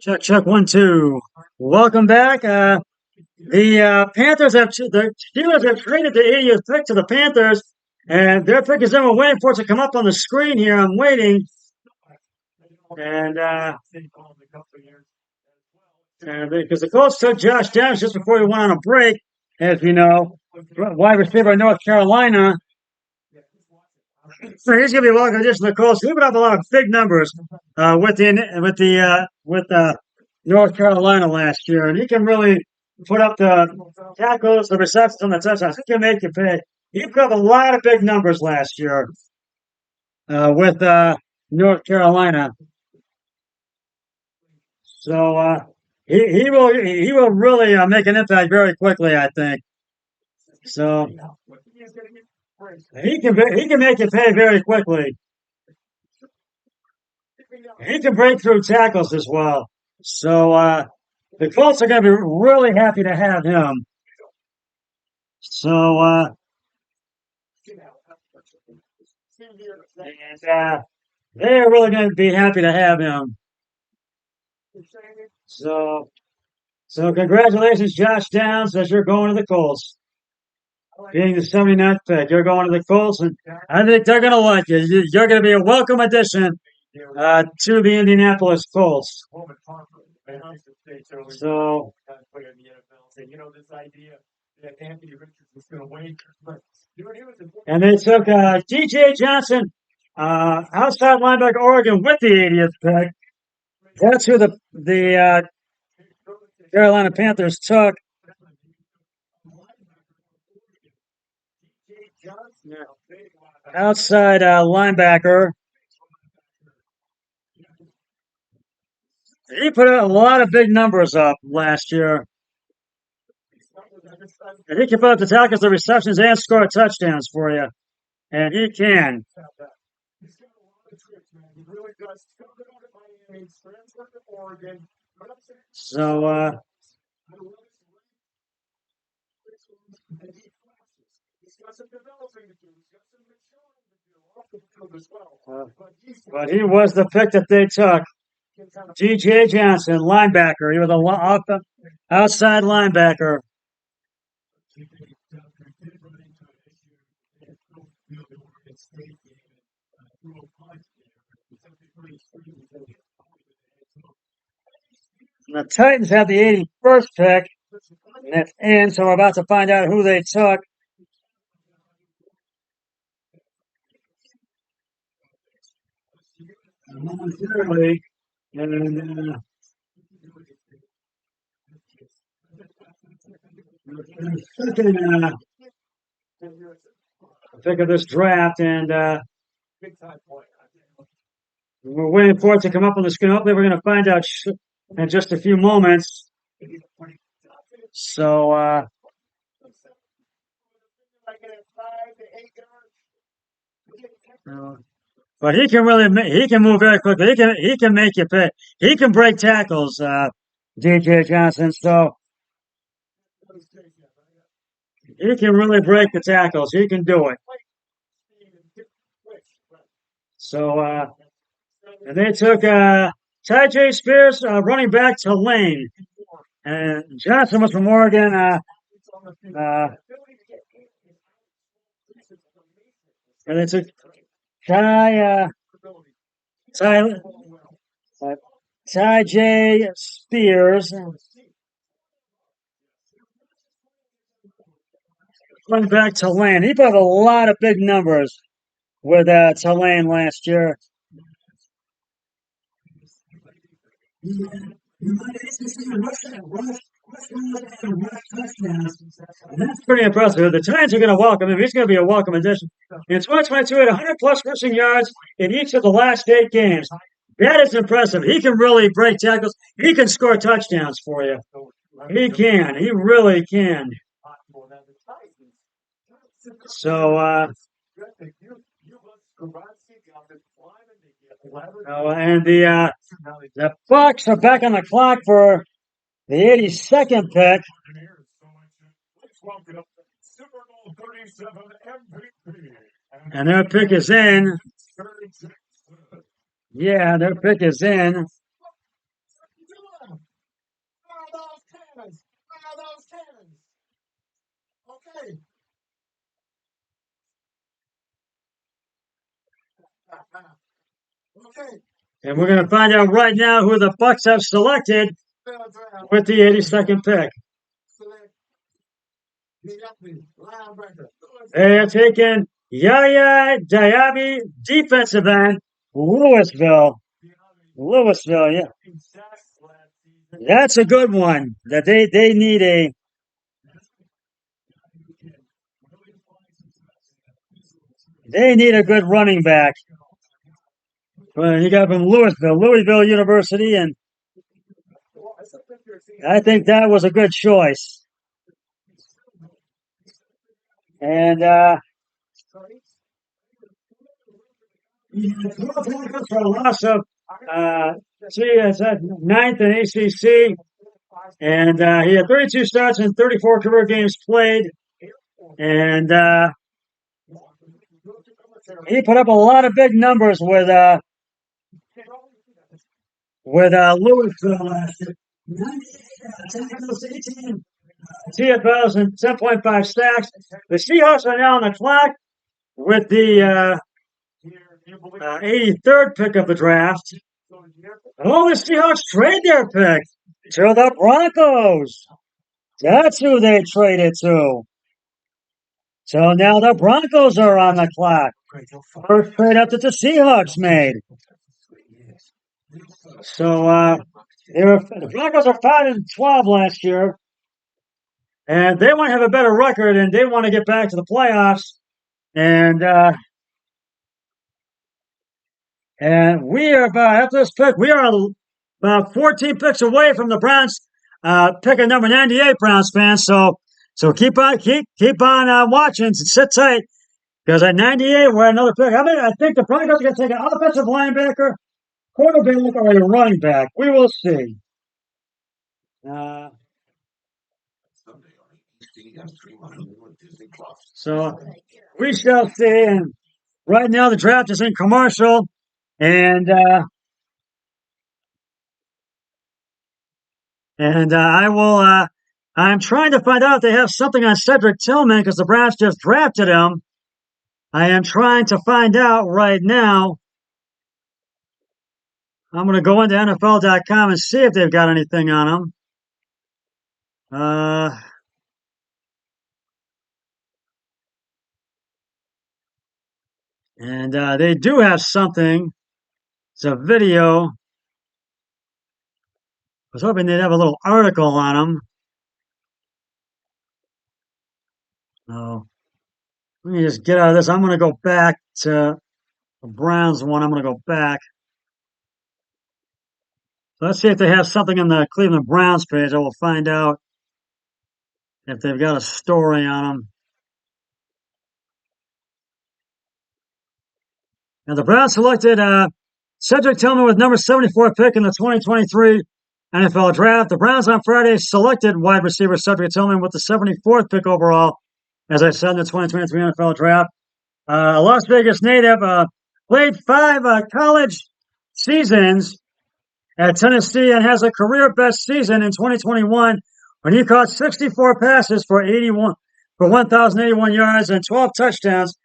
Check, check, 1, 2. Welcome back. The Panthers the Steelers have traded the 80th pick to the Panthers, and their pick is in. We're waiting for it to come up on the screen here. I'm waiting, and because the Colts took Josh Downs just before we went on a break, as you know, wide receiver of North Carolina. So he's going to be a welcome addition to the Colts. He put up a lot of big numbers with North Carolina last year, and he can really put up the tackles, the receptions, and the touchdowns. He can make you pay. He put up a lot of big numbers last year with North Carolina. So he will really make an impact very quickly, I think. So he can make you pay very quickly. He can break through tackles as well. So the Colts are going to be really happy to have him. So they're really going to be happy to have him. So congratulations, Josh Downs, as you're going to the Colts. Being the 79th pick, you're going to the Colts, and I think they're going to like you. You're going to be a welcome addition to the Indianapolis Colts. So, and they took DJ Johnson, outside linebacker, Oregon, with the 80th pick. That's who the Carolina Panthers took. Outside linebacker. He put a lot of big numbers up last year. And he can put up the tackles, the receptions, and score touchdowns for you. And he can. So, but he was the pick that they took. DJ Johnson, linebacker. He was an outside linebacker. The Titans have the 81st pick. And that's in, so we're about to find out who they took. And pick of this draft, and we're waiting for it to come up on the screen. Hopefully, we're going to find out in just a few moments. So, but he can move very quickly. He can make you pay. He can break tackles, DJ Johnson. So he can really break the tackles. He can do it. So and they took Tyjae Spears, running back, Tulane, and Johnson was from Oregon. And they took Tyjae Spears, running back, Tulane. He put up a lot of big numbers with Tulane last year. That's pretty impressive. The Giants are going to welcome him. He's going to be a welcome addition. In 2022, he had 100 plus rushing yards in each of the last 8 games. That is impressive. He can really break tackles. He can score touchdowns for you. He can. He really can. So, and the Bucks are back on the clock for the 82nd pick. And their pick is in. Yeah, their pick is in. And we're going to find out right now who the Bucks have selected with the 82nd pick. They have taken Yaya Diaby, defensive end, Louisville. Louisville, yeah. That's a good one. That they need a good running back. Well, he got from Louisville University, and I think that was a good choice. And for a loss of it's at ninth in ACC, and he had 32 starts and 34 career games played, and he put up a lot of big numbers with Louisville last year. 18 TFLs and 10.5 sacks. The Seahawks are now on the clock with the 83rd pick of the draft. Oh, the Seahawks trade their pick to the Broncos. That's who they traded to. So now the Broncos are on the clock. First trade up that the Seahawks made. So the Broncos are 5-12 last year, and they want to have a better record, and they want to get back to the playoffs. And we are after this pick, we are about 14 picks away from the Browns picking number 98, Browns fans. So keep on watching and sit tight, because at 98 we're at another pick. I think the Broncos are going to take an offensive linebacker, quarterback, or a running back. We will see. So we shall see. And right now the draft is in commercial, and I will. I'm trying to find out if they have something on Cedric Tillman, because the Browns just drafted him. I am trying to find out right now. I'm going to go into NFL.com and see if they've got anything on him. And they do have something. It's a video. I was hoping they'd have a little article on him. Oh, let me just get out of this. I'm going to go back to the Browns one. I'm going to go back. So let's see if they have something on the Cleveland Browns page. I will find out if they've got a story on them. Now, the Browns selected Cedric Tillman with number 74 pick in the 2023 NFL Draft. The Browns on Friday selected wide receiver Cedric Tillman with the 74th pick overall, as I said, in the 2023 NFL Draft. A Las Vegas native, played 5 college seasons at Tennessee and has a career best season in 2021 when he caught 64 passes for 1,081 yards and 12 touchdowns,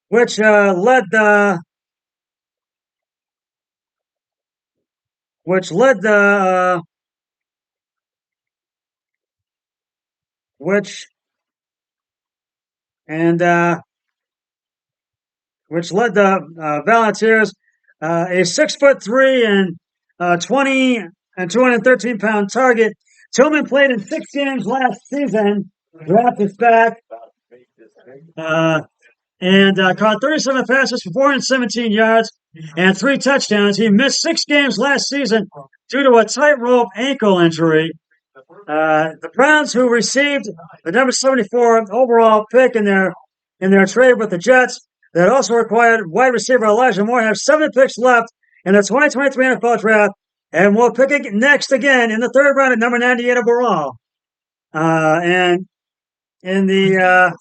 which led the Volunteers a 6'3" and 20 and 213-pound target. Tillman played in 6 games last season. Drafted back. And caught 37 passes for 417 yards and 3 touchdowns. He missed 6 games last season due to a tightrope ankle injury. The Browns, who received the number 74 overall pick in their trade with the Jets, that also acquired wide receiver Elijah Moore, have 7 picks left in the 2023 NFL Draft, and will pick it next again in the 3rd round at number 98 overall. And in the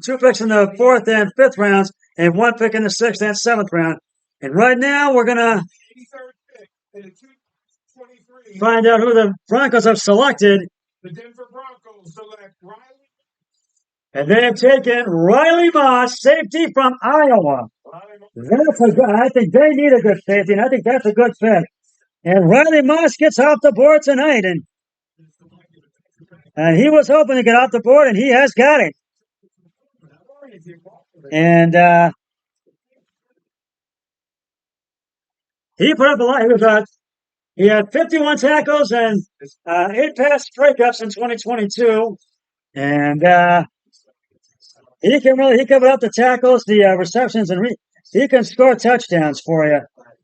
2 picks in the 4th and 5th rounds, and 1 pick in the 6th and 7th round. And right now we're gonna find out who the Broncos have selected. The Denver Broncos select Riley. And they have taken Riley Moss, safety from Iowa. That's a good, I think they need a good safety, and I think that's a good fit. And Riley Moss gets off the board tonight, and he was hoping to get off the board, and he has got it. And he put up a lot. He had 51 tackles and 8 pass breakups in 2022, and he can put up the tackles, the receptions, and he can score touchdowns for you.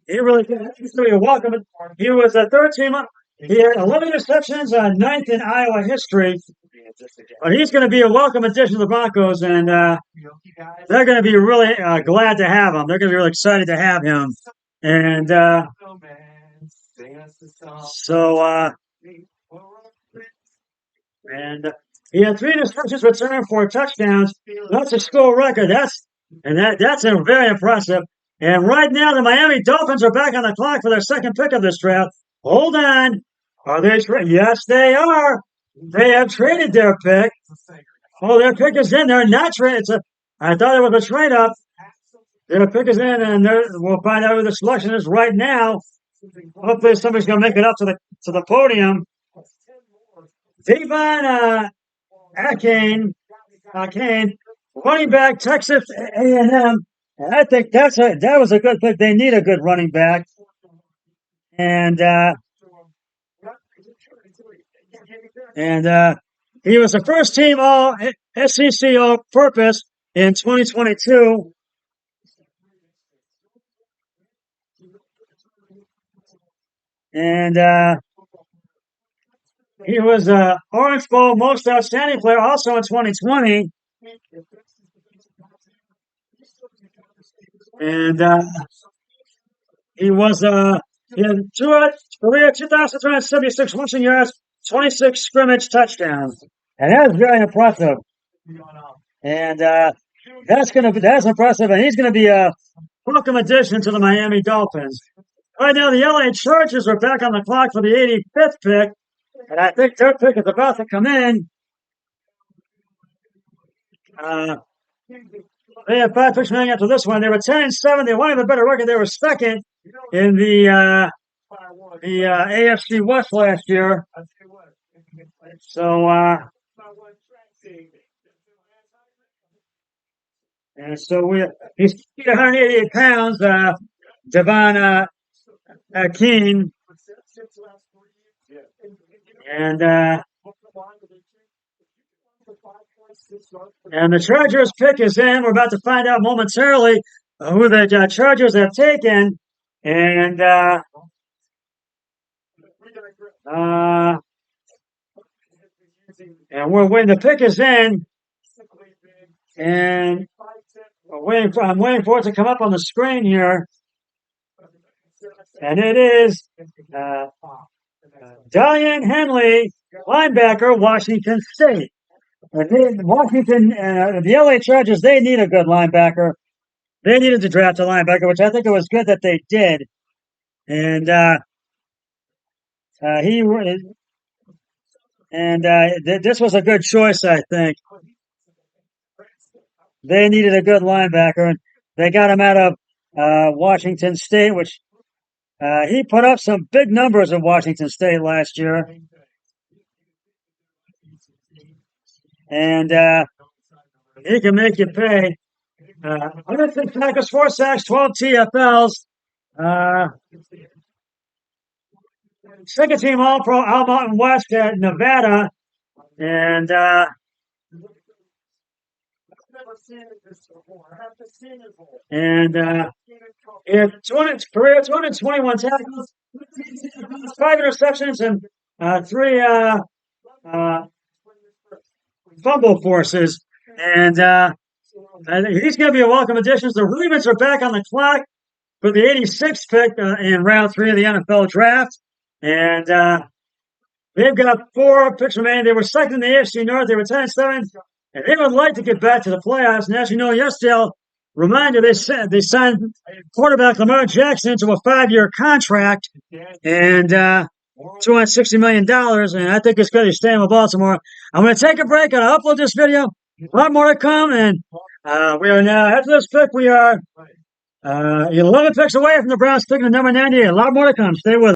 He really can. He's going to be welcome. He was a third team. He had 11 receptions, ninth in Iowa history. But he's going to be a welcome addition to the Broncos, and they're going to be really glad to have him. They're going to be really excited to have him. And he had 3 interceptions returned 4 touchdowns. That's a school record. That's very impressive. And right now, the Miami Dolphins are back on the clock for their second pick of this draft. Hold on. Are they? Yes, they are. They have traded their pick. Oh, their pick is in. They're not traded. I thought it was a trade up. Their pick is in, and we'll find out who the selection is right now. Hopefully, somebody's going to make it up to the podium. Devon Achane, running back, Texas A&M. And I think that was a good pick. They need a good running back, and he was the first team all SEC all purpose in 2022. And he was Orange Bowl most outstanding player also in 2020. And he had 2,376 rushing yards, 26 scrimmage touchdowns, and that's very impressive. And that's impressive, and he's going to be a welcome addition to the Miami Dolphins. Right now, the LA Chargers are back on the clock for the 85th pick, and I think their pick is about to come in. They had 5 picks remaining after this one. They were 10-7. They wanted a better record. They were second in the AFC West last year. So he's 188 pounds. Devon Achane, and the Chargers pick is in. We're about to find out momentarily who the Chargers have taken. And we're waiting. The pick is in. And I'm waiting for it to come up on the screen here. And it is Dalian Henley, linebacker, Washington State. The LA Chargers, they need a good linebacker. They needed to draft a linebacker, which I think it was good that they did. And this was a good choice, I think. They needed a good linebacker, and they got him out of Washington State, which he put up some big numbers at Washington State last year. And he can make you pay. 106 tackles, 4 sacks, 12 TFLs. Second team All-Pro, Al Mountain West at Nevada. And he had 221 tackles, 5 interceptions, and 3 fumble forces. And he's going to be a welcome addition. The Ravens are back on the clock for the 86th pick in round 3 of the NFL draft. And they've got 4 picks remaining. They were second in the AFC North. They were 10-7. And they would like to get back to the playoffs. And as you know, yesterday, reminder, they signed quarterback Lamar Jackson to a 5-year contract. And $260 million, and I think it's good he's staying with Baltimore. I'm going to take a break and I'll upload this video. A lot more to come, and we are now, after this pick, we are 11 picks away from the Browns picking the number 98. A lot more to come. Stay with us.